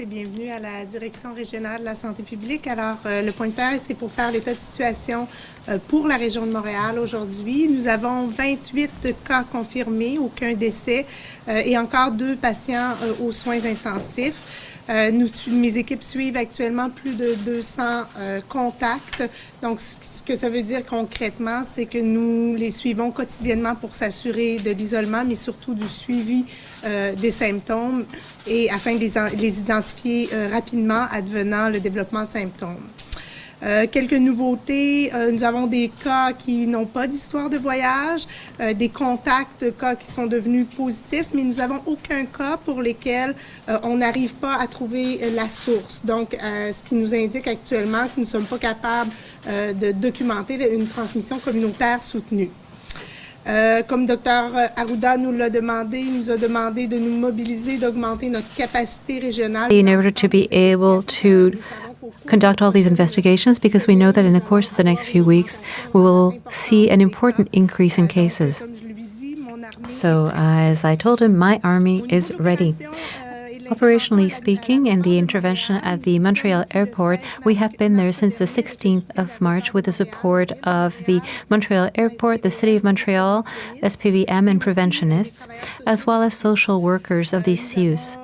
Et bienvenue à la Direction régionale de la santé publique. Alors, le point de presse, c'est pour faire l'état de situation pour la région de Montréal aujourd'hui. Nous avons 28 cas confirmés, aucun décès et encore 2 patients aux soins intensifs. Mes équipes suivent actuellement plus de 200 contacts. Donc, ce que ça veut dire concrètement, c'est que nous les suivons quotidiennement pour s'assurer de l'isolement, mais surtout du suivi des symptômes et afin de les identifier rapidement advenant le développement de symptômes. Quelques nouveautés, nous avons des cas qui n'ont pas d'histoire de voyage, des contacts, cas qui sont devenus positifs, mais nous n'avons aucun cas pour lesquels on n'arrive pas à trouver la source. Donc, ce qui nous indique actuellement que nous ne sommes pas capables de documenter une transmission communautaire soutenue. Comme Dr Arruda nous l'a demandé, il nous a demandé de nous mobiliser, d'augmenter notre capacité régionale. In order to be able to conduct all these investigations, because we know that in the course of the next few weeks, we will see an important increase in cases. So, as I told him, my army is ready. Operationally speaking, in the intervention at the Montreal airport, we have been there since the 16th of March with the support of the Montreal airport, the City of Montreal, SPVM, and preventionists, as well as social workers of the CIUS.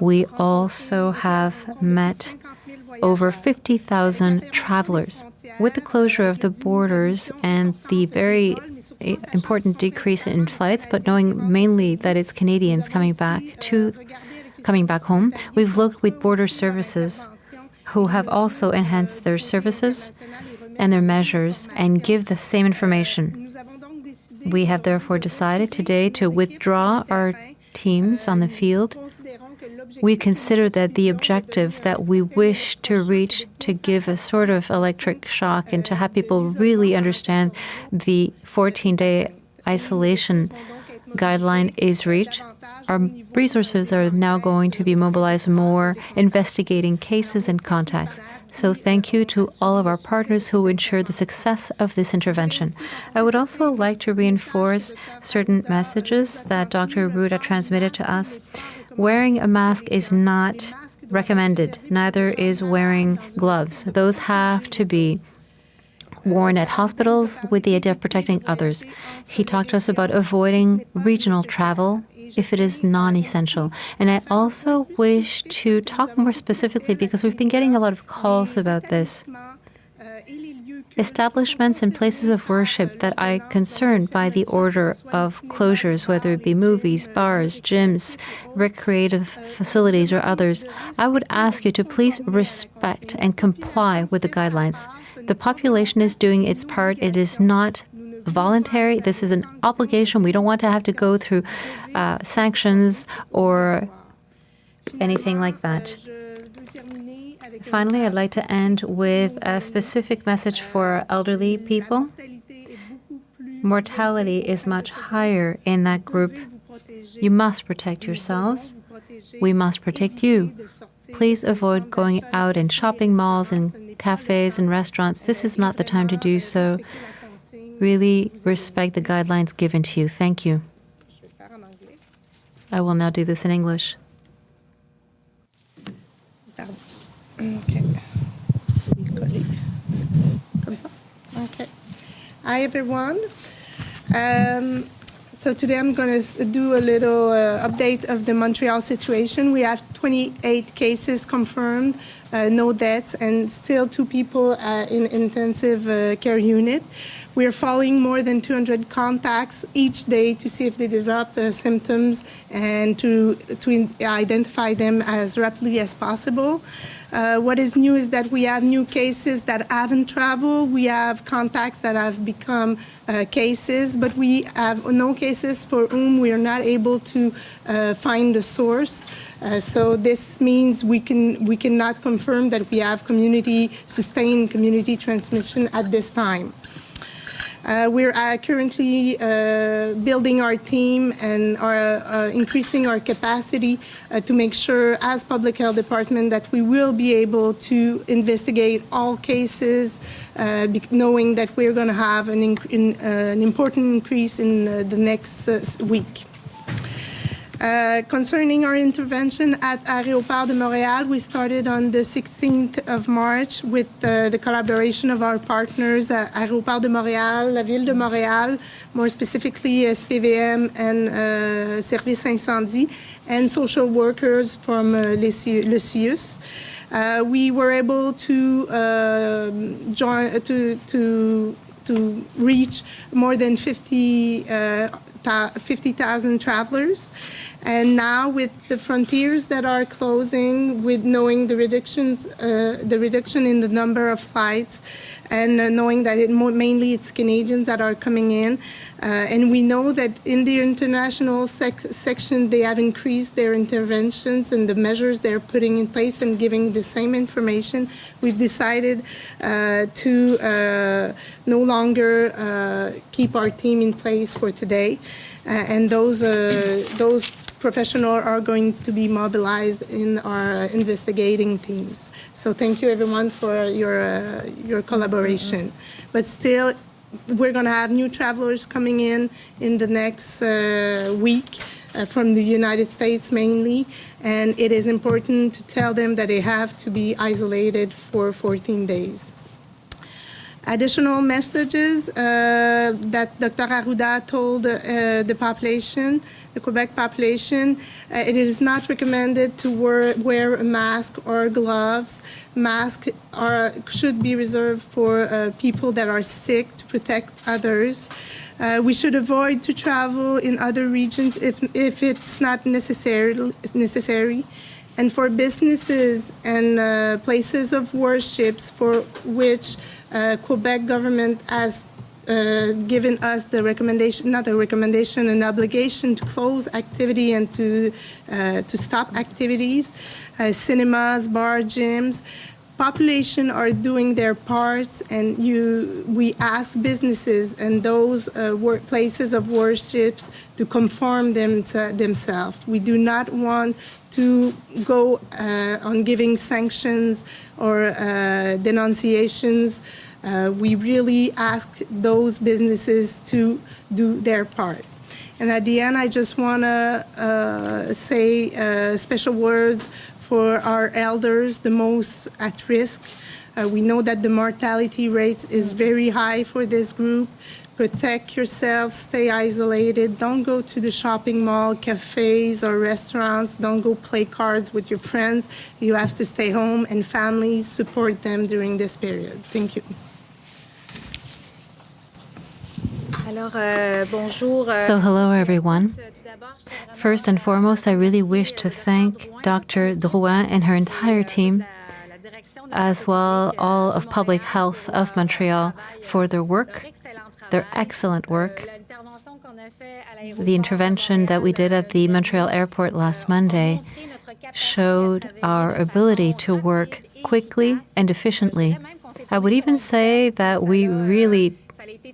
We also have met over 50,000 travelers. With the closure of the borders and the very important decrease in flights, but knowing mainly that it's Canadians coming back home, we've looked with border services who have also enhanced their services and their measures and give the same information. We have therefore decided today to withdraw our teams on the field. We consider that the objective that we wish to reach, to give a sort of electric shock and to have people really understand the 14-day isolation guideline is reached. Our resources are now going to be mobilized more, investigating cases and contacts. So thank you to all of our partners who ensure the success of this intervention. I would also like to reinforce certain messages that Dr. Arruda transmitted to us. Wearing a mask is not recommended, neither is wearing gloves. Those have to be worn at hospitals with the idea of protecting others. He talked to us about avoiding regional travel if it is non-essential. And I also wish to talk more specifically, because we've been getting a lot of calls about this. Establishments and places of worship that are concerned by the order of closures, whether it be movies, bars, gyms, recreative facilities, or others, I would ask you to please respect and comply with the guidelines. The population is doing its part. It is not voluntary. This is an obligation. We don't want to have to go through sanctions or anything like that. Finally, I'd like to end with a specific message for elderly people. Mortality is much higher in that group. You must protect yourselves. We must protect you. Please avoid going out in shopping malls and cafes and restaurants. This is not the time to do so. Really respect the guidelines given to you. Thank you. I will now do this in English. Okay. Okay. Hi, everyone. So today I'm going to do a little update of the Montreal situation. We have 28 cases confirmed, no deaths, and still 2 people in intensive care unit. We are following more than 200 contacts each day to see if they develop symptoms and to identify them as rapidly as possible. What is new is that we have new cases that haven't traveled. We have contacts that have become cases, but we have no cases for whom we are not able to find the source. So this means we cannot confirm that we have sustained community transmission at this time. We're currently building our team and are increasing our capacity to make sure, as Public Health Department, that we will be able to investigate all cases, knowing that we're going to have an important increase in the next week. Concerning our intervention at Aéroport de Montréal, we started on the 16th of March with the collaboration of our partners at Aéroport de Montréal, la Ville de Montréal, more specifically SPVM and Service Incendie, and social workers from le CIUS. We were able to to reach more than 50,000 travelers. And now with the frontiers that are closing, with knowing the reduction in the number of flights, and knowing that mainly it's Canadians that are coming in, and we know that in the international section they have increased their interventions and the measures they're putting in place and giving the same information. We've decided to no longer keep our team in place for today, and those professionals are going to be mobilized in our investigating teams. So thank you everyone for your collaboration. But still, we're going to have new travelers coming in the next week from the United States mainly, and it is important to tell them that they have to be isolated for 14 days. Additional messages that Dr. Arruda told the population, the Quebec population, it is not recommended to wear a mask or gloves. Masks should be reserved for people that are sick to protect others. We should avoid to travel in other regions if it's not necessary. And for businesses and places of worships for which Quebec government has given us the recommendation, not a recommendation, an obligation to close activity and to stop activities, cinemas, bar, gyms. Population are doing their parts, and we ask businesses and those places of worships to conform themselves. We do not want to go on giving sanctions or denunciations. We really ask those businesses to do their part. And at the end, I just want to say special words for our elders, the most at risk. We know that the mortality rate is very high for this group. Protect yourself, stay isolated, don't go to the shopping mall, cafes, or restaurants, don't go play cards with your friends. You have to stay home, and families support them during this period. Thank you. So hello everyone. First and foremost, I really wish to thank Dr. Drouin and her entire team, as well all of public health of Montreal, for their work, their excellent work. The intervention that we did at the Montreal airport last Monday showed our ability to work quickly and efficiently. I would even say that we really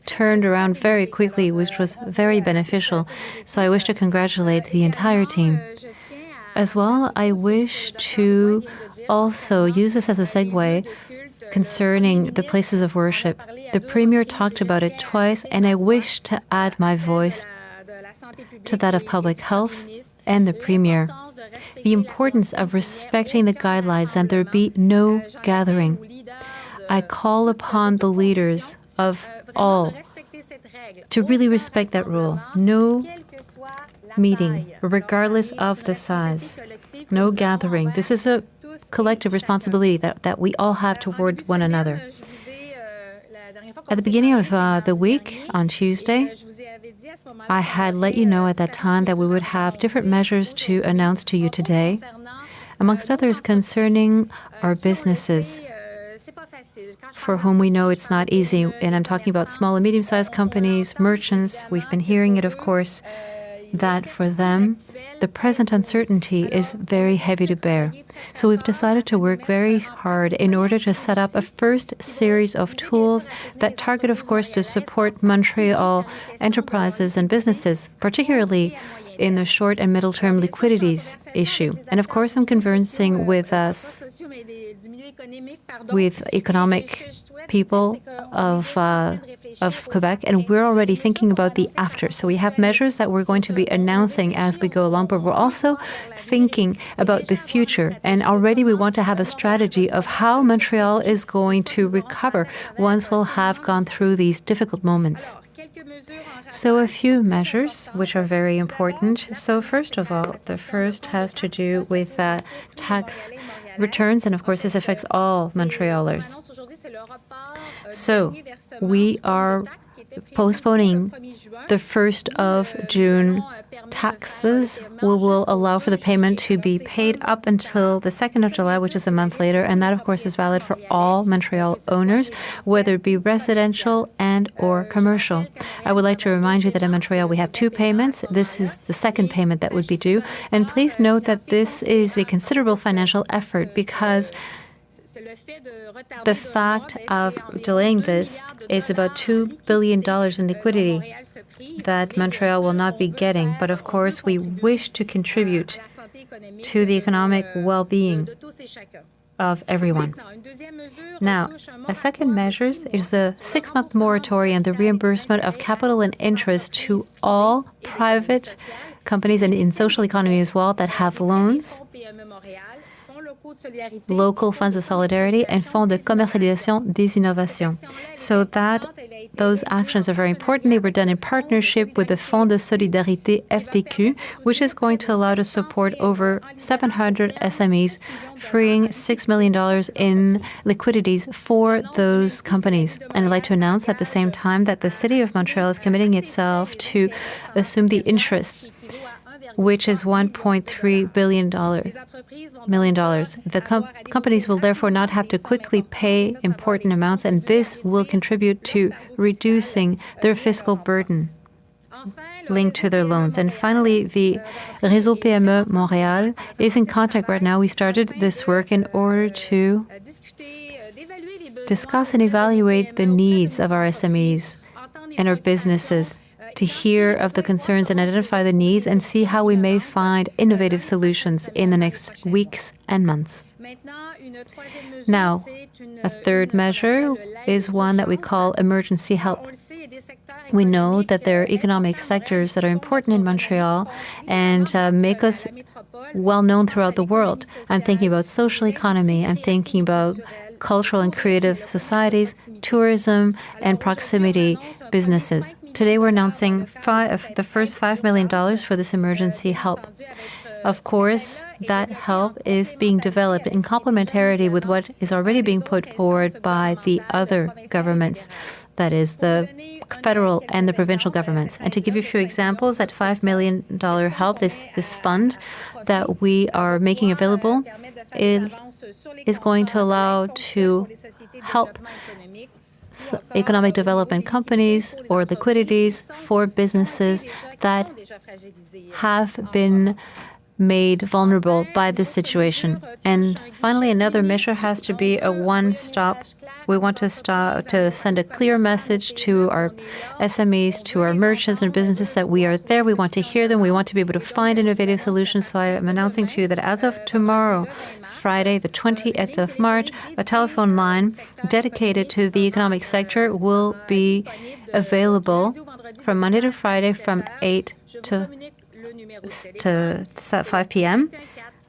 turned around very quickly, which was very beneficial. So I wish to congratulate the entire team. As well, I wish to also use this as a segue concerning the places of worship. The Premier talked about it twice, and I wish to add my voice to that of public health and the Premier. The importance of respecting the guidelines and there be no gathering. I call upon the leaders of all to really respect that rule. No meeting, regardless of the size. No gathering. This is a collective responsibility that we all have toward one another. At the beginning of the week, on Tuesday, I had let you know at that time that we would have different measures to announce to you today, amongst others concerning our businesses, for whom we know it's not easy. And I'm talking about small and medium-sized companies, merchants. We've been hearing it, of course, that for them, the present uncertainty is very heavy to bear. So we've decided to work very hard in order to set up a first series of tools that target, of course, to support Montreal enterprises and businesses, particularly in the short and middle term liquidities issue. And of course, I'm conversing with economic people of Quebec, and we're already thinking about the after. So we have measures that we're going to be announcing as we go along, but we're also thinking about the future. And already we want to have a strategy of how Montreal is going to recover once we'll have gone through these difficult moments. So a few measures which are very important. So first of all, the first has to do with tax returns, and of course this affects all Montrealers. So we are postponing the 1st of June taxes. We will allow for the payment to be paid up until the 2nd of July, which is a month later, and that, of course, is valid for all Montreal owners, whether it be residential and or commercial. I would like to remind you that in Montreal we have 2 payments. This is the second payment that would be due, and please note that this is a considerable financial effort because the fact of delaying this is about $2 billion in liquidity that Montreal will not be getting. But of course, we wish to contribute to the economic well-being of everyone. Now, a second measure is a 6-month moratorium, the reimbursement of capital and interest to all private companies and in social economy as well that have loans, local funds of solidarity, and fonds de commercialisation des innovations. So that those actions are very important. They were done in partnership with the Fonds de Solidarité FDQ, which is going to allow to support over 700 SMEs, freeing $6 million in liquidities for those companies. And I'd like to announce at the same time that the City of Montreal is committing itself to assume the interest, which is $1.3 billion. The companies will therefore not have to quickly pay important amounts, and this will contribute to reducing their fiscal burden linked to their loans. And finally, the Réseau PME Montréal is in contact right now. We started this work in order to discuss and evaluate the needs of our SMEs and our businesses, to hear of the concerns and identify the needs and see how we may find innovative solutions in the next weeks and months. Now, a third measure is one that we call emergency help. We know that there are economic sectors that are important in Montreal and make us well known throughout the world. I'm thinking about social economy, I'm thinking about cultural and creative societies, tourism, and proximity businesses. Today we're announcing the first $5 million for this emergency help. Of course, that help is being developed in complementarity with what is already being put forward by the other governments, that is, the federal and the provincial governments. And to give you a few examples, that $5 million help, this fund that we are making available, it is going to allow to help economic development companies or liquidities for businesses that have been made vulnerable by this situation. And finally, another measure has to be a one-stop. We want to send a clear message to our SMEs, to our merchants and businesses that we are there. We want to hear them. We want to be able to find innovative solutions. So I am announcing to you that as of tomorrow, Friday, the 20th of March, a telephone line dedicated to the economic sector will be available from Monday to Friday from 8 to 5 p.m.,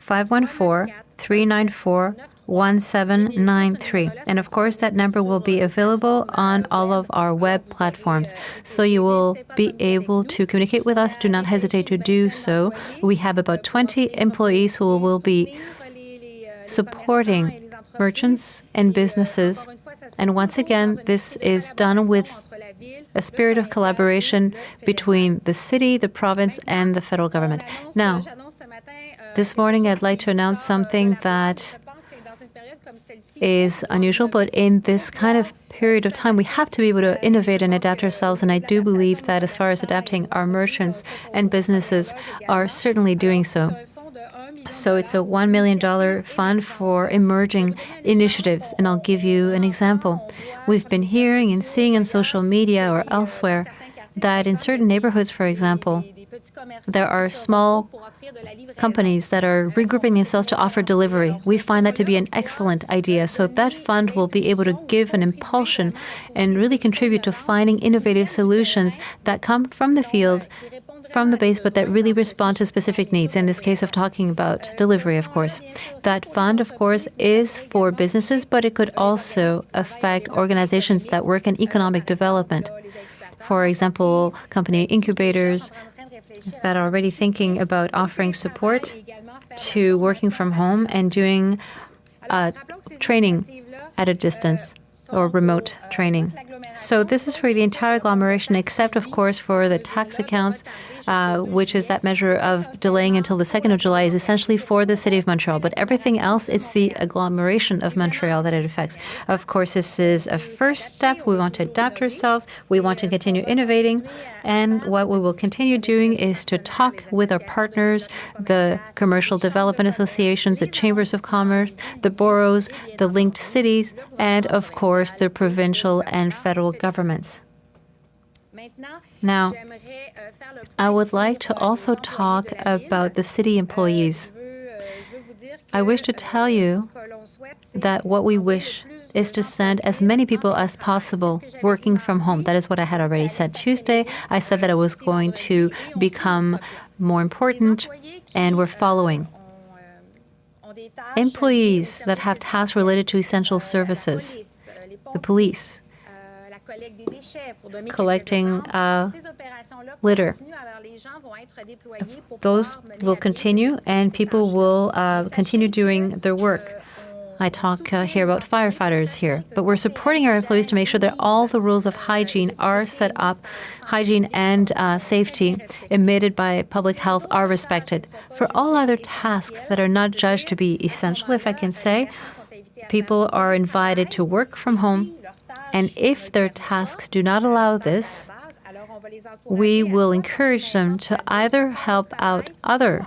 514-394-1793. And of course, that number will be available on all of our web platforms. So you will be able to communicate with us. Do not hesitate to do so. We have about 20 employees who will be supporting merchants and businesses. And once again, this is done with a spirit of collaboration between the city, the province, and the federal government. Now, this morning I'd like to announce something that is unusual, but in this kind of period of time, we have to be able to innovate and adapt ourselves, and I do believe that as far as adapting, our merchants and businesses are certainly doing so. So it's a $1 million fund for emerging initiatives, and I'll give you an example. We've been hearing and seeing on social media or elsewhere that in certain neighborhoods, for example, there are small companies that are regrouping themselves to offer delivery. We find that to be an excellent idea. So that fund will be able to give an impulsion and really contribute to finding innovative solutions that come from the field, from the base, but that really respond to specific needs. In this case of talking about delivery, of course. That fund, of course, is for businesses, but it could also affect organizations that work in economic development. For example, company incubators that are already thinking about offering support to working from home and doing training at a distance or remote training. So this is for the entire agglomeration, except, of course, for the tax accounts, which is that measure of delaying until the 2nd of July, is essentially for the city of Montreal. But everything else, it's the agglomeration of Montreal that it affects. Of course, this is a first step. We want to adapt ourselves. We want to continue innovating. And what we will continue doing is to talk with our partners, the commercial development associations, the chambers of commerce, the boroughs, the linked cities, and, of course, the provincial and federal governments. Now, I would like to also talk about the city employees. I wish to tell you that what we wish is to send as many people as possible working from home. That is what I had already said Tuesday. I said that it was going to become more important, and we're following. Employees that have tasks related to essential services, the police, collecting litter. Those will continue, and people will continue doing their work. I talk here about firefighters here, but we're supporting our employees to make sure that all the rules of hygiene are set up, hygiene and safety emitted by public health are respected. For all other tasks that are not judged to be essential, if I can say, people are invited to work from home, and if their tasks do not allow this, we will encourage them to either help out other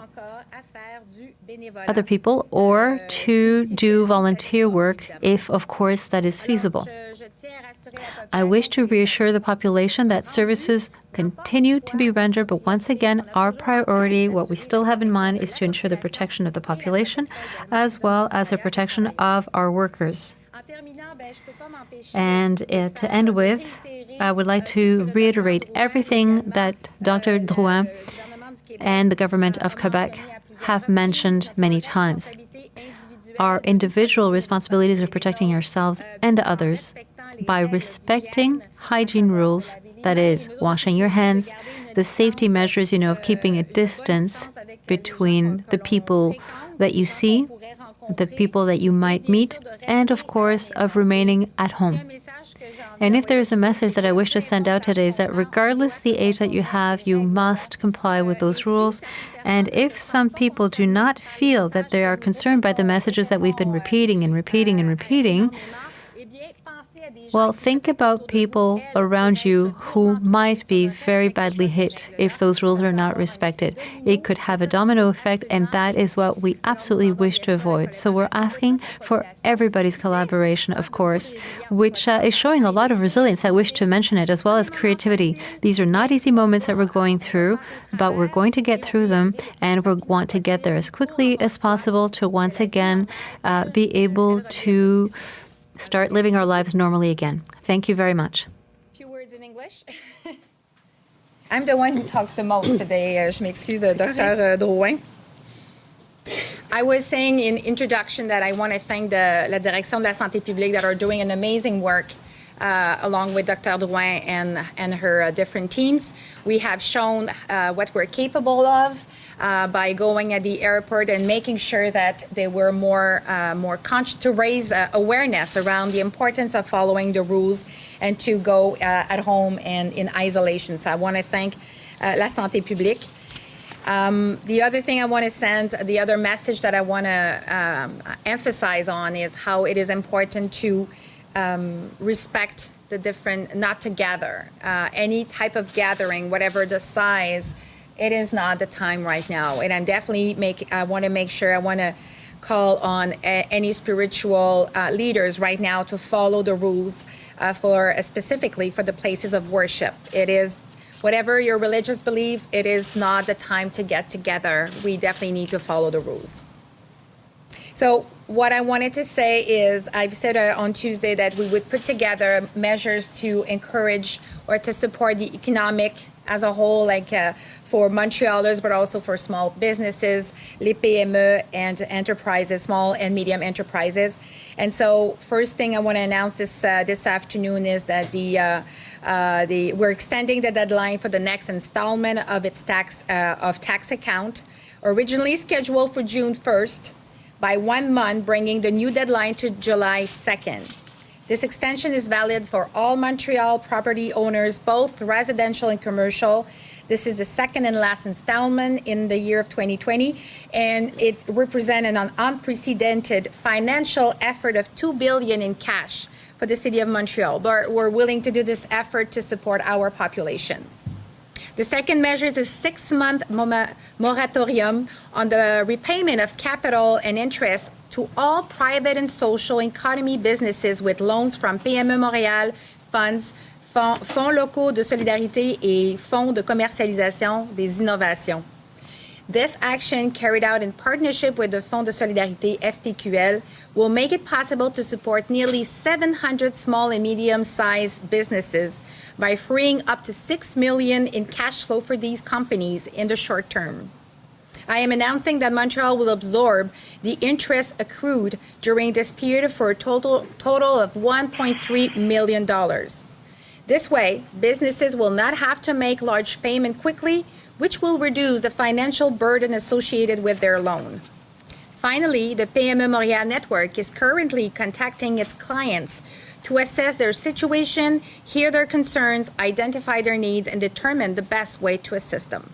people or to do volunteer work if, of course, that is feasible. I wish to reassure the population that services continue to be rendered, but once again, our priority, what we still have in mind, is to ensure the protection of the population as well as the protection of our workers. And to end with, I would like to reiterate everything that Dr. Drouin and the government of Quebec have mentioned many times. Our individual responsibilities of protecting ourselves and others by respecting hygiene rules, that is, washing your hands, the safety measures, of keeping a distance between the people that you see, the people that you might meet, and, of course, of remaining at home. And if there is a message that I wish to send out today, is that regardless the age that you have, you must comply with those rules. And if some people do not feel that they are concerned by the messages that we've been repeating and repeating and repeating, well, think about people around you who might be very badly hit if those rules are not respected. It could have a domino effect, and that is what we absolutely wish to avoid. So we're asking for everybody's collaboration, of course, which is showing a lot of resilience. I wish to mention it, as well as creativity. These are not easy moments that we're going through, but we're going to get through them, and we want to get there as quickly as possible to once again be able to start living our lives normally again. Thank you very much. A few words in English. I'm the one who talks the most today. Je m'excuse, Dr. Drouin. I was saying in introduction that I want to thank la Direction de la Santé Publique that are doing an amazing work along with Dr. Drouin and her different teams. We have shown what we're capable of by going at the airport and making sure that they were more conscious to raise awareness around the importance of following the rules and to go at home and in isolation. So I want to thank La Santé Publique. The other thing I want to send, the other message that I want to emphasize on is how it is important to respect the different, not to gather. Any type of gathering, whatever the size, it is not the time right now. And I'm definitely I want to make sure, I want to call on any spiritual leaders right now to follow the rules specifically for the places of worship. It is Whatever your religious belief, it is not the time to get together. We definitely need to follow the rules. So what I wanted to say is, I've said on Tuesday that we would put together measures to encourage or to support the economic as a whole, like for Montrealers, but also for small businesses, les PME and enterprises, small and medium enterprises. And so first thing I want to announce this afternoon is that we're extending the deadline for the next installment of its tax account, originally scheduled for June 1st, by 1 month, bringing the new deadline to July 2nd. This extension is valid for all Montreal property owners, both residential and commercial. This is the second and last installment in the year of 2020, and it represents an unprecedented financial effort of $2 billion in cash for the City of Montreal. But we're willing to do this effort to support our population. The second measure is a 6-month moratorium on the repayment of capital and interest to all private and social economy businesses with loans from PME Montréal, funds, fonds locaux de solidarité et fonds de commercialisation des innovations. This action, carried out in partnership with the Fonds de Solidarité FTQL, will make it possible to support nearly 700 small and medium-sized businesses by freeing up to $6 million in cash flow for these companies in the short term. I am announcing that Montreal will absorb the interest accrued during this period for a total of $1.3 million. This way, businesses will not have to make large payments quickly, which will reduce the financial burden associated with their loan. Finally, the PME Montréal network is currently contacting its clients to assess their situation, hear their concerns, identify their needs, and determine the best way to assist them.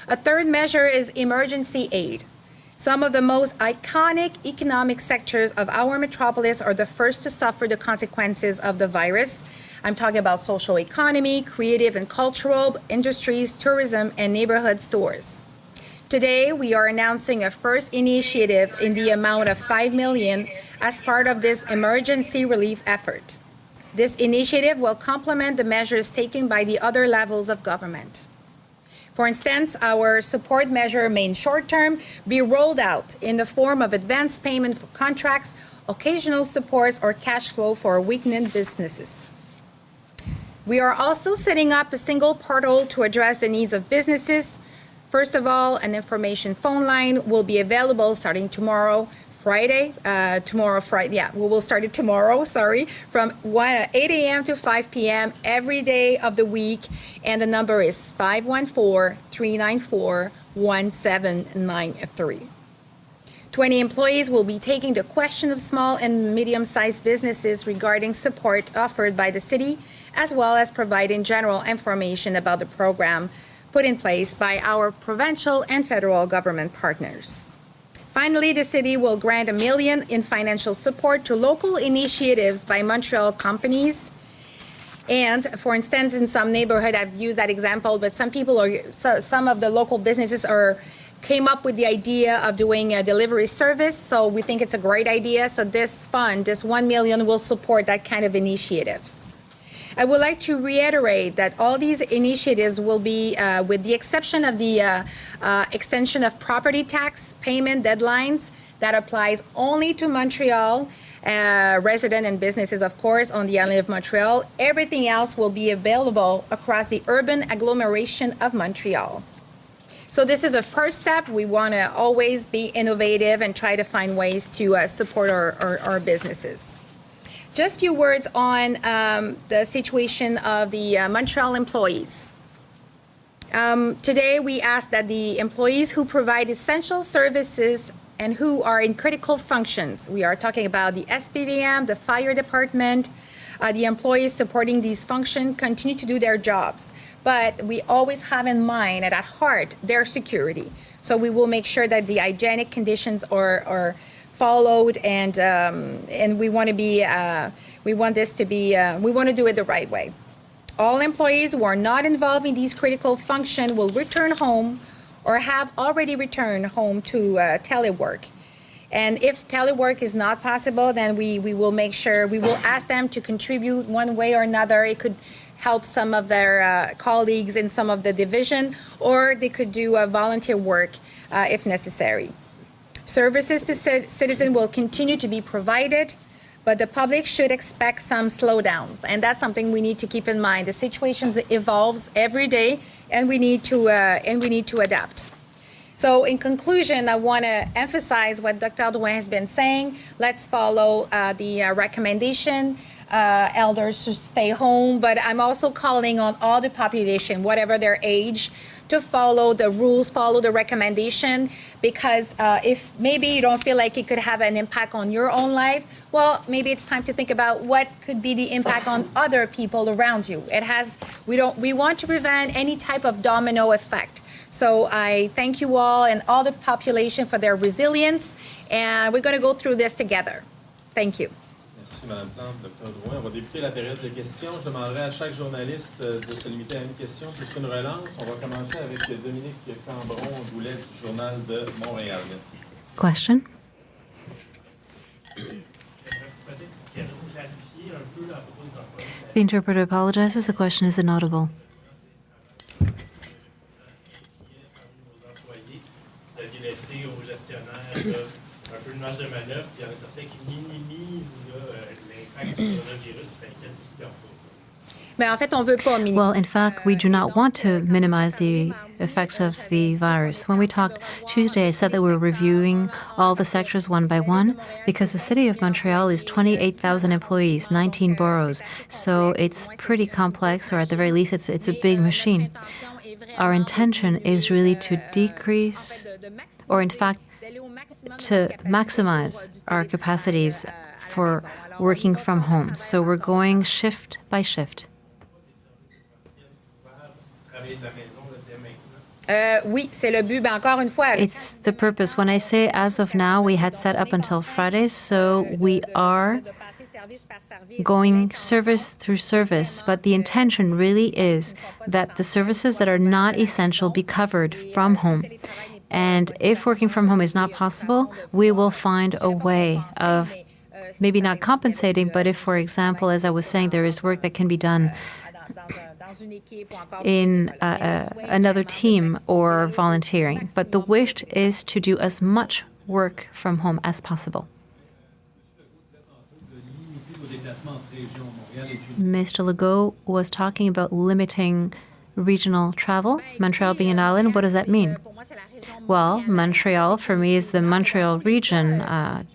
A third measure is emergency aid. Some of the most iconic economic sectors of our metropolis are the first to suffer the consequences of the virus. I'm talking about social economy, creative and cultural industries, tourism, and neighborhood stores. Today, we are announcing a first initiative in the amount of $5 million as part of this emergency relief effort. This initiative will complement the measures taken by the other levels of government. For instance, our support measure may in short term be rolled out in the form of advance payment for contracts, occasional supports, or cash flow for weakened businesses. We are also setting up a single portal to address the needs of businesses. First of all, an information phone line will be available starting tomorrow, Friday. We will start it tomorrow, from 8 a.m. to 5 p.m. every day of the week. And the number is 514-394-1793. 20 employees will be taking the question of small and medium-sized businesses regarding support offered by the city, as well as providing general information about the program put in place by our provincial and federal government partners. Finally, the city will grant $1 million in financial support to local initiatives by Montreal companies. And for instance, in some neighborhood, I've used that example, but some of the local businesses came up with the idea of doing a delivery service. So we think it's a great idea. So this fund, this $1 million, will support that kind of initiative. I would like to reiterate that all these initiatives will be, with the exception of the extension of property tax payment deadlines, that applies only to Montreal residents and businesses, of course, on the island of Montreal. Everything else will be available across the urban agglomeration of Montreal. So this is a first step. We want to always be innovative and try to find ways to support our businesses. Just a few words on the situation of the Montreal employees. Today, we ask that the employees who provide essential services and who are in critical functions, we are talking about the SPVM, the fire department, the employees supporting these functions, continue to do their jobs. But we always have in mind and at heart their security. So we will make sure that the hygienic conditions are followed, and we want to be, we want to do it the right way. All employees who are not involved in these critical functions will return home or have already returned home to telework. And if telework is not possible, then we will make sure, we will ask them to contribute one way or another. It could help some of their colleagues in some of the division, or they could do volunteer work if necessary. Services to citizens will continue to be provided, but the public should expect some slowdowns, and that's something we need to keep in mind. The situation evolves every day, and we need to adapt. So in conclusion, I want to emphasize what Dr. Drouin has been saying. Let's follow the recommendation. Elders to stay home, but I'm also calling on all the population, whatever their age, to follow the rules, follow the recommendation, because if maybe you don't feel like it could have an impact on your own life, well, maybe it's time to think about what could be the impact on other people around you. We want to prevent any type of domino effect. So I thank you all and all the population for their resilience, and we're going to go through this together. Thank you. Merci, Mme Plante, Dr. Drouin. On va débuter la période de questions. Je demanderai à chaque journaliste de se limiter à une question plus qu'une relance. On va commencer avec Dominique Cambron-Goulet du Journal de Montréal. Merci. Question? The interpreter apologizes. The question is inaudible. Well, in fact, we do not want to minimize the effects of the virus. When we talked Tuesday, I said that we're reviewing all the sectors one by one because the city of Montreal is 28,000 employees, 19 boroughs. So it's pretty complex, or at the very least, it's a big machine. Our intention is really to decrease, or in fact, to maximize our capacities for working from home. So we're going shift by shift. It's the purpose. When I say as of now, we had set up until Friday, so we are going service through service, but the intention really is that the services that are not essential be covered from home. And if working from home is not possible, we will find a way of maybe not compensating, but if, for example, as I was saying, there is work that can be done in another team or volunteering. But the wish is to do as much work from home as possible. Mr. Legault was talking about limiting regional travel, Montreal being an island. What does that mean? Well, Montreal, for me, is the Montreal region,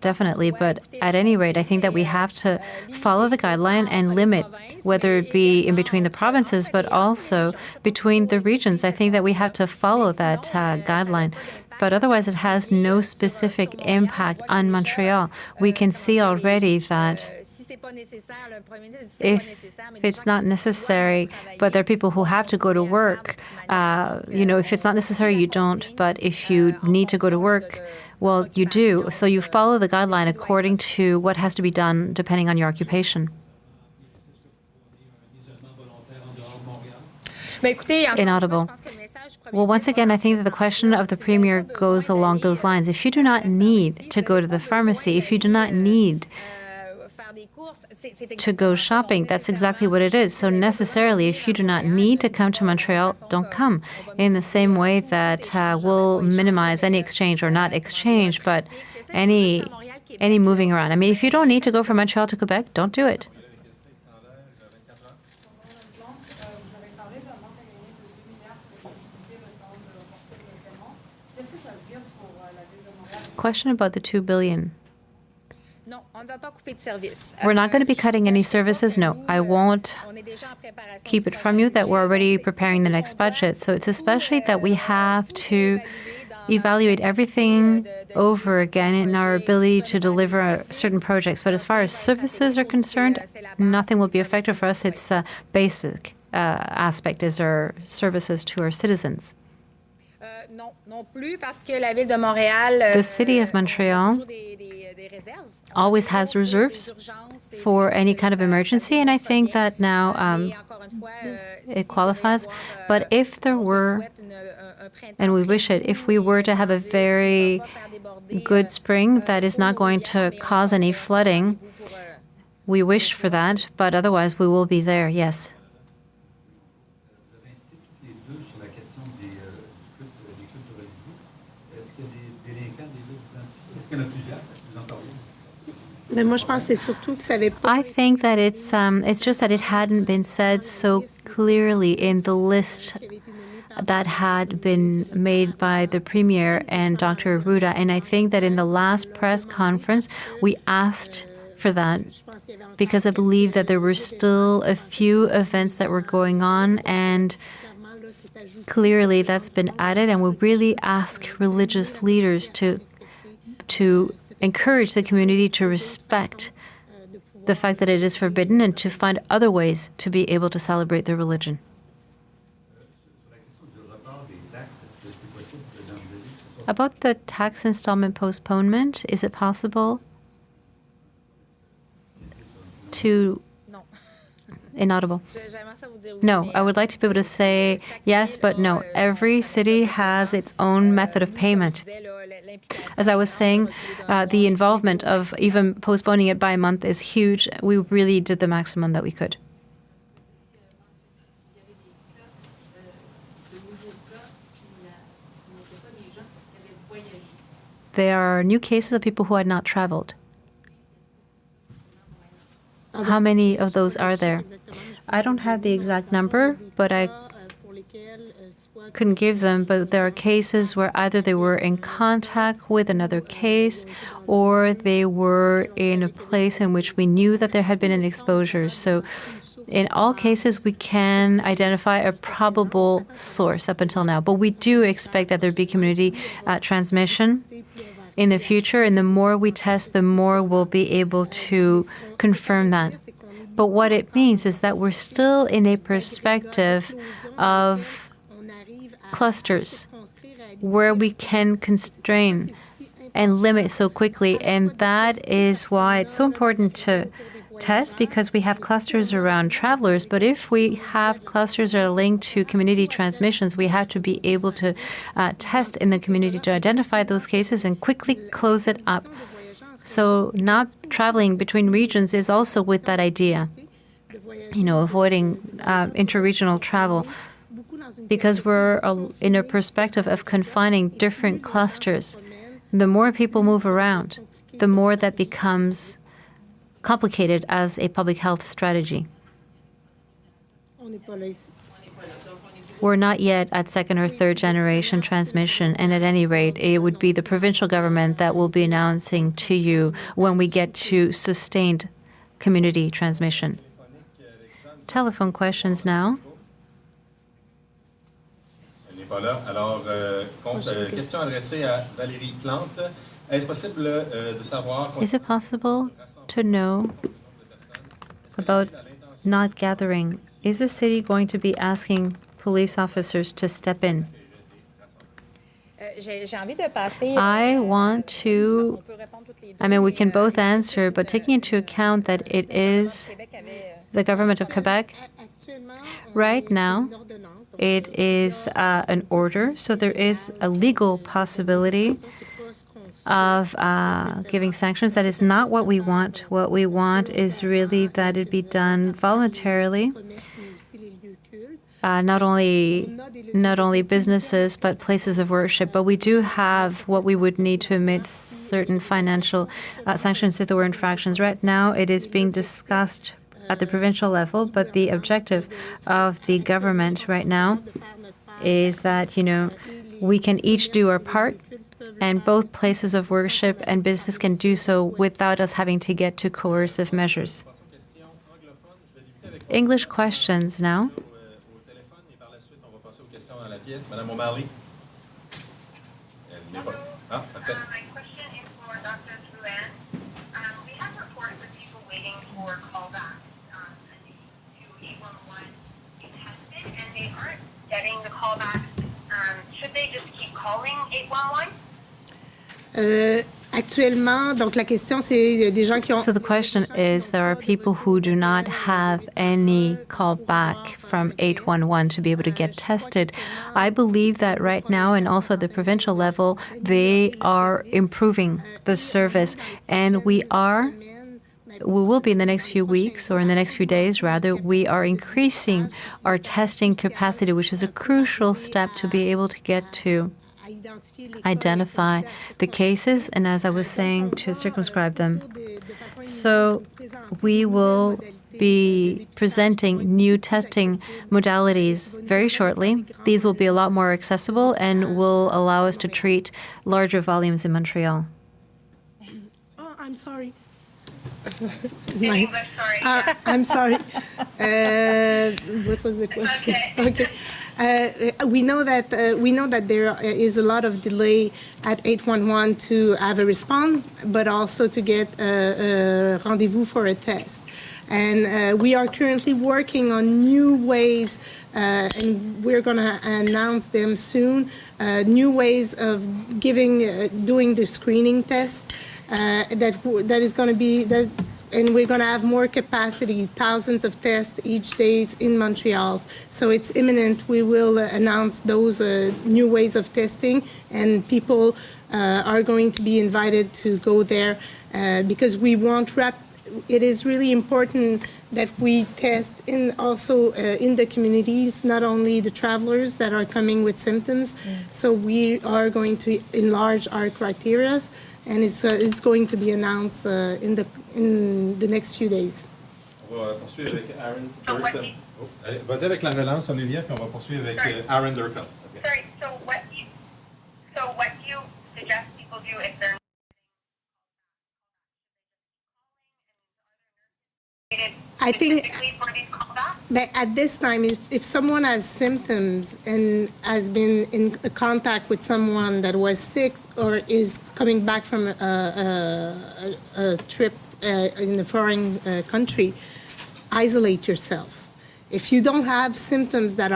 definitely. But at any rate, I think that we have to follow the guideline and limit, whether it be in between the provinces, but also between the regions. I think that we have to follow that guideline. But otherwise, it has no specific impact on Montreal. We can see already that if it's not necessary, but there are people who have to go to work, if it's not necessary, you don't. But if you need to go to work, well, you do. So you follow the guideline according to what has to be done depending on your occupation. Inaudible. Well, once again, I think that the question of the Premier goes along those lines. If you do not need to go to the pharmacy, if you do not need to go shopping, that's exactly what it is. So necessarily, if you do not need to come to Montreal, don't come. In the same way that we'll minimize any exchange, or not exchange, but any moving around. I mean, if you don't need to go from Montreal to Quebec, don't do it. Question about the $2 billion. We're not going to be cutting any services. No, I won't keep it from you that we're already preparing the next budget. So it's especially that we have to evaluate everything over again in our ability to deliver certain projects. But as far as services are concerned, nothing will be affected for us. It's a basic aspect is our services to our citizens. The city of Montreal always has reserves for any kind of emergency, and I think that now it qualifies. But if there were, and we wish it, if we were to have a very good spring that is not going to cause any flooding, we wish for that, but otherwise we will be there, yes. Mais moi, je pense que c'est surtout que ça avait pas I think that it's just that it hadn't been said so clearly in the list that had been made by the Premier and Dr. Arruda. And I think that in the last press conference, we asked for that because I believe that there were still a few events that were going on, and clearly that's been added. And we really ask religious leaders to encourage the community to respect the fact that it is forbidden and to find other ways to be able to celebrate their religion. About the tax installment postponement, is it possible to... Non. Inaudible. J'aimerais ça vous dire oui, No, mais, I would like to be able to say yes, but no. Every city has its own method of payment. As I was saying, the involvement of even postponing it by a month is huge. We really did the maximum that we could. There are new cases of people who had not traveled. How many of those are there? I don't have the exact number, but I couldn't give them. But there are cases where either they were in contact with another case or they were in a place in which we knew that there had been an exposure. So in all cases, we can identify a probable source up until now. But we do expect that there be community transmission in the future. And the more we test, the more we'll be able to confirm that. But what it means is that we're still in a perspective of clusters where we can constrain and limit so quickly. And that is why it's so important to test, because we have clusters around travelers. But if we have clusters that are linked to community transmissions, we have to be able to test in the community to identify those cases and quickly close it up. So not traveling between regions is also with that idea, avoiding interregional travel, because we're in a perspective of confining different clusters. The more people move around, the more that becomes complicated as a public health strategy. We're not yet at second or third generation transmission, and at any rate, it would be the provincial government that will be announcing to you when we get to sustained community transmission. Telephone questions now. Elle n'est pas là. Alors, question adressée à Valérie Plante. Est-ce possible de savoir... Is it possible to know about not gathering? Is the city going to be asking police officers to step in? I want to, we can both answer, but taking into account that it is the government of Quebec, right now it is an order, so there is a legal possibility of giving sanctions. That is not what we want. What we want is really that it be done voluntarily. Not only businesses, but places of worship. But we do have what we would need to emit certain financial sanctions if there were infractions. Right now, it is being discussed at the provincial level, but the objective of the government right now is that, we can each do our part, and both places of worship and business can do so without us having to get to coercive measures. English questions now. Madame O'Malley. My question is for Dr. Drouin. We have reports of people waiting for callbacks to 811 be tested, and they aren't getting the callbacks. Should they just keep calling 811? Actuellement, donc la question, c'est des gens qui ont... So the question is, there are people who do not have any call back from 811 to be able to get tested. I believe that right now, and also at the provincial level, they are improving the service, and we will be in the next few weeks, or in the next few days rather, we are increasing our testing capacity, which is a crucial step to be able to get to identify the cases and, as I was saying, to circumscribe them. So we will be presenting new testing modalities very shortly. These will be a lot more accessible and will allow us to treat larger volumes in Montreal. Oh, I'm sorry. In English, sorry. I'm sorry. What was the question? Okay. We know that there is a lot of delay at 811 to have a response, but also to get a rendezvous for a test. And we are currently working on new ways, and we're going to announce them soon. New ways of doing the screening test. That is going to be that. And we're going to have more capacity, thousands of tests each day in Montreal. So it's imminent. We will announce those new ways of testing, and people are going to be invited to go there because we want it is really important that we test also in the communities, not only the travelers that are coming with symptoms. So we are going to enlarge our criteria. And it's going to be announced in the next few days. On va poursuivre avec Aaron Durkelt. Vas-y avec la relance, Olivia, puis on va poursuivre avec Aaron Durkelt. Okay. Sorry, so what do you suggest people do if they're I think specifically for these callbacks? that at this time, if someone has symptoms and has been in contact with someone that was sick or is coming back from a trip in a foreign country, isolate yourself. If you don't have symptoms that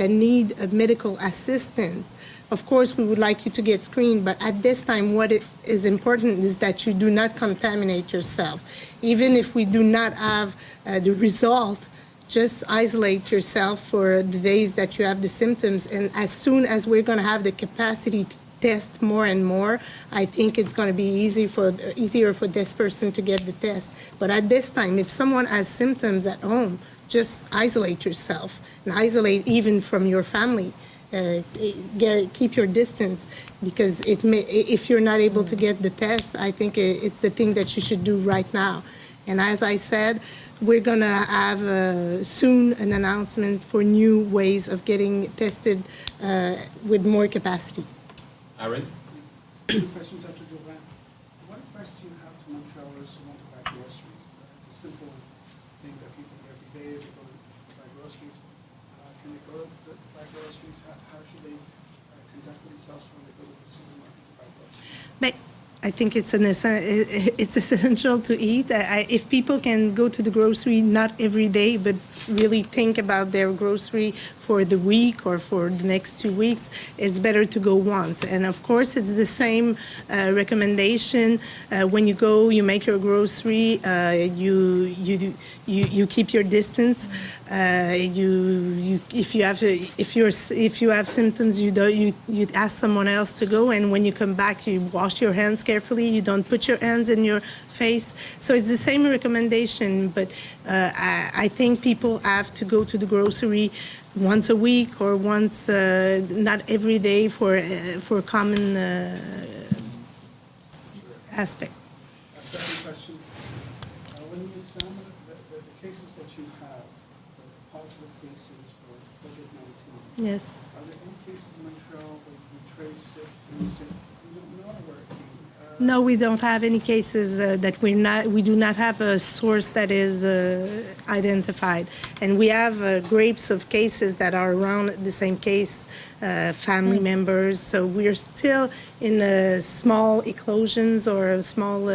need a medical assistance, of course, we would like you to get screened, but at this time, what is important is that you do not contaminate yourself. Even if we do not have the result, just isolate yourself for the days that you have the symptoms. And as soon as we're going to have the capacity to test more and more, I think it's going to be easier for this person to get the test. But at this time, if someone has symptoms at home, just isolate yourself and isolate even from your family. Keep your distance, because if you're not able to get the test, I think it's the thing that you should do right now. And as I said, we're going to have soon an announcement for new ways of getting tested with more capacity. Aaron? Good question, Dr. Drouin. What advice do you have to Montrealers who want to buy groceries? It's a simple thing that people do every day. They go to buy groceries. Can they go to buy groceries? How should they conduct themselves when they go to the supermarket to buy groceries? But I think it's essential to eat. If people can go to the grocery, not every day, but really think about their grocery for the week or for the next 2 weeks, it's better to go once. And of course, it's the same recommendation. When you go, you make your grocery, you keep your distance. If you have symptoms, you ask someone else to go, and when you come back, you wash your hands carefully. You don't put your hands in your face. So it's the same recommendation, but I think people have to go to the grocery once a week or once, not every day, for common aspect. Second question. When you examine the cases that you have, the positive cases for COVID-19, Yes. are there any cases in Montreal where you trace it and you say, we don't know where it came? No, we don't have any cases that we do not have a source that is identified. And we have grapes of cases that are around the same case, family members. So we're still in small eclosions or small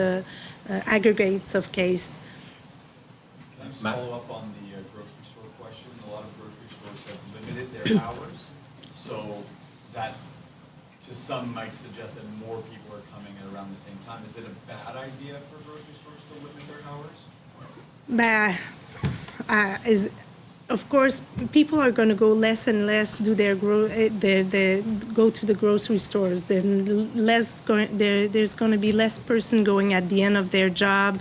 aggregates of case. Can I just follow up on the grocery store question? A lot of grocery stores have limited their hours, so that to some might suggest that more people are coming at around the same time. Is it a bad idea for grocery stores to limit their hours? Of course, people are going to go less and less do go to the grocery stores. There's going to be less person going at the end of their job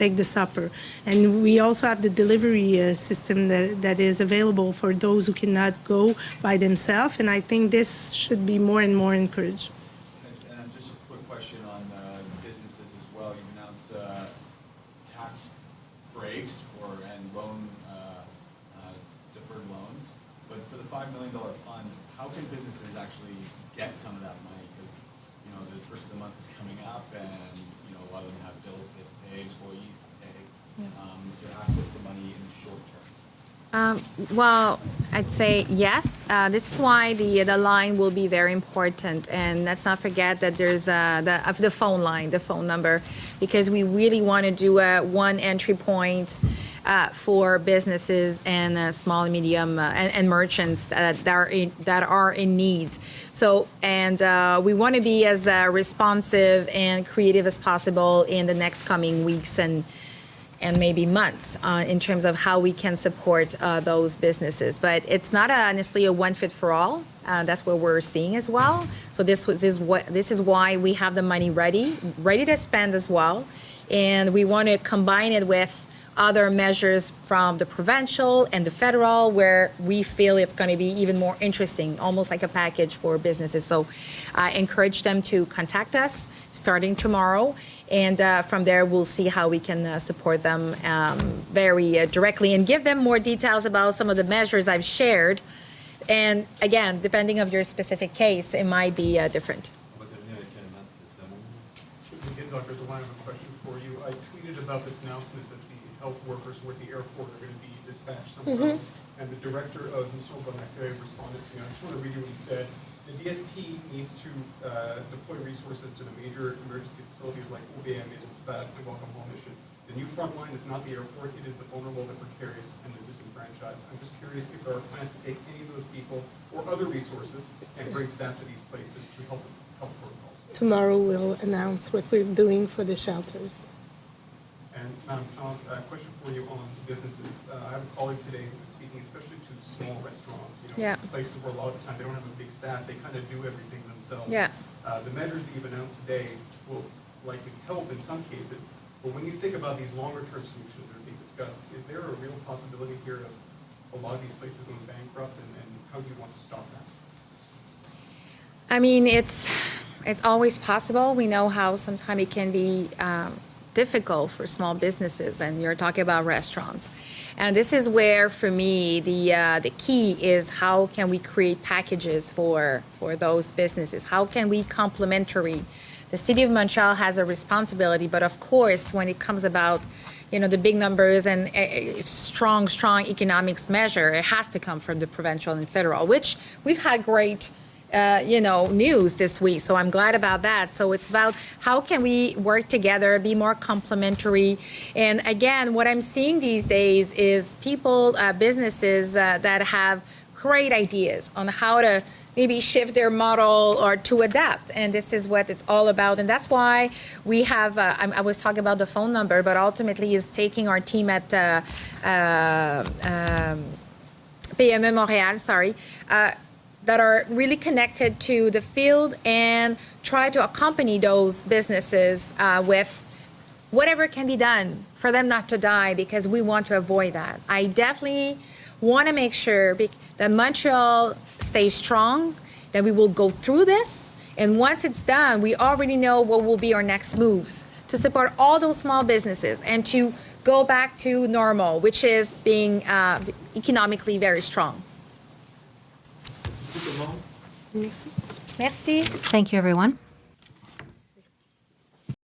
take the supper. And we also have the delivery system that is available for those who cannot go by themselves. And I think this should be more and more encouraged. And just a quick question on businesses as well. You've announced tax breaks and loan deferred loans. But for the $5 million fund, how can businesses actually get some of that money? Because the first of the month is coming up, and a lot of them have bills to get paid, employees to pay. Is there access to money in the short term? Well, I'd say yes. This is why the line will be very important, and let's not forget that there's the phone line, the phone number, because we really want to do one entry point for businesses and small and medium and merchants that are in needs. So, and we want to be as responsive and creative as possible in the next coming weeks and maybe months in terms of how we can support those businesses. But it's not honestly a one fit for all. That's what we're seeing as well. So this is why we have the money ready to spend as well, and we want to combine it with other measures from the provincial and the federal, where we feel it's going to be even more interesting, almost like a package for businesses. So I encourage them to contact us starting tomorrow, and from there we'll see how we can support them very directly and give them more details about some of the measures I've shared. And again, depending on your specific case, it might be different. Dr. Drouin, I have a question for you. I tweeted about this announcement that the health workers who are at the airport are going to be dispatched somewhere else, and the director of Municipal responded to me. I just want to read you what he said. The DSP needs to deploy resources to the major emergency facilities like OBM, and Welcome Home Mission. The new front line is not the airport, it is the vulnerable, the precarious, and the disenfranchised. I'm just curious if there are plans to take any of those people or other resources and bring staff to these places to help protocols. Tomorrow we'll announce what we're doing for the shelters. And Madam Plante, a question for you on businesses. I have a colleague today who was speaking especially to small restaurants, places where a lot of the time they don't have a big staff, they kind of do everything themselves. Yeah. The measures that you've announced today will likely help in some cases, but when you think about these longer term solutions that are being discussed, is there a real possibility here of a lot of these places going bankrupt, and how do you want to stop that? I mean, it's always possible. We know how sometimes it can be difficult for small businesses, and you're talking about restaurants. And this is where, for me, the key is how can we create packages for those businesses? How can we complementary? The City of Montreal has a responsibility, but of course, when it comes about the big numbers and strong economics measure, it has to come from the provincial and federal, which we've had great news this week. So I'm glad about that. So it's about how can we work together, be more complementary. And again, what I'm seeing these days is people, businesses that have great ideas on how to maybe shift their model or to adapt. And this is what it's all about. And that's why we have, I was talking about the phone number, but ultimately is taking our team at PME Montreal, that are really connected to the field and try to accompany those businesses with whatever can be done for them not to die, because we want to avoid that. I definitely want to make sure that Montreal stays strong, that we will go through this, and once it's done, we already know what will be our next moves to support all those small businesses and to go back to normal, which is being economically very strong. Thank you, everyone.